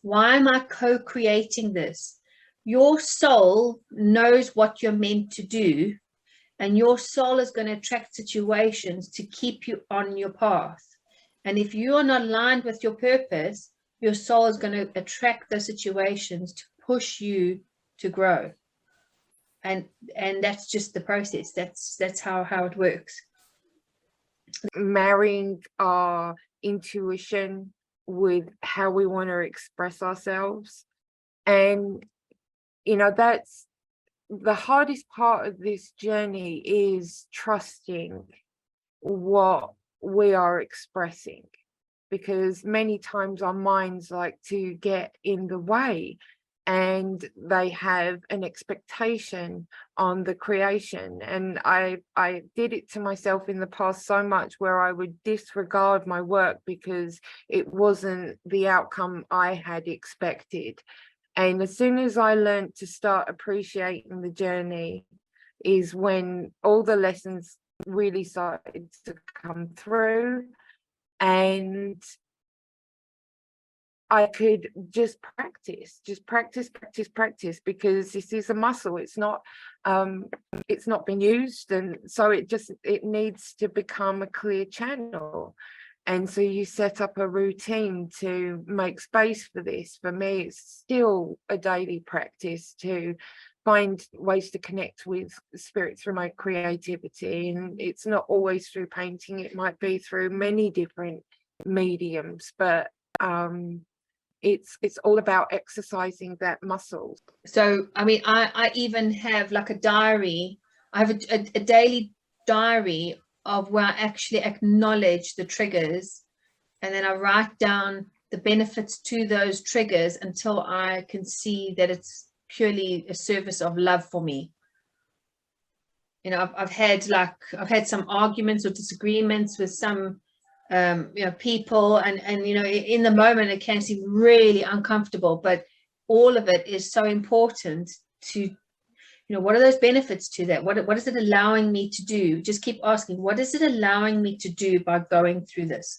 Why am I co-creating this? Your soul knows what you're meant to do, and your soul is going to attract situations to keep you on your path. And if you are not aligned with your purpose, your soul is going to attract those situations to push you to grow. And that's just the process. That's how it works. Marrying our intuition with how we want to express ourselves. And, you know, that's the hardest part of this journey, is trusting what we are expressing, because many times our minds like to get in the way, and they have an expectation on the creation. And I did it to myself in the past so much, where I would disregard my work because it wasn't the outcome I had expected. And as soon as I learned to start appreciating the journey, is when all the lessons really started to come through, and I could just practice, because this is a muscle. It's not been used, and so it needs to become a clear channel. And so you set up a routine to make space for this. For me, it's still a daily practice to find ways to connect with spirit through my creativity. And it's not always through painting, it might be through many different mediums, but it's all about exercising that muscle. So, I mean, I even have like a diary. I have a daily diary of where I actually acknowledge the triggers, and then I write down the benefits to those triggers until I can see that it's purely a service of love for me. You know, I've had some arguments or disagreements with some people, and you know, in the moment it can seem really uncomfortable, but all of it is so important to, you know, what are those benefits to that? What is it allowing me to do? Just keep asking, what is it allowing me to do by going through this?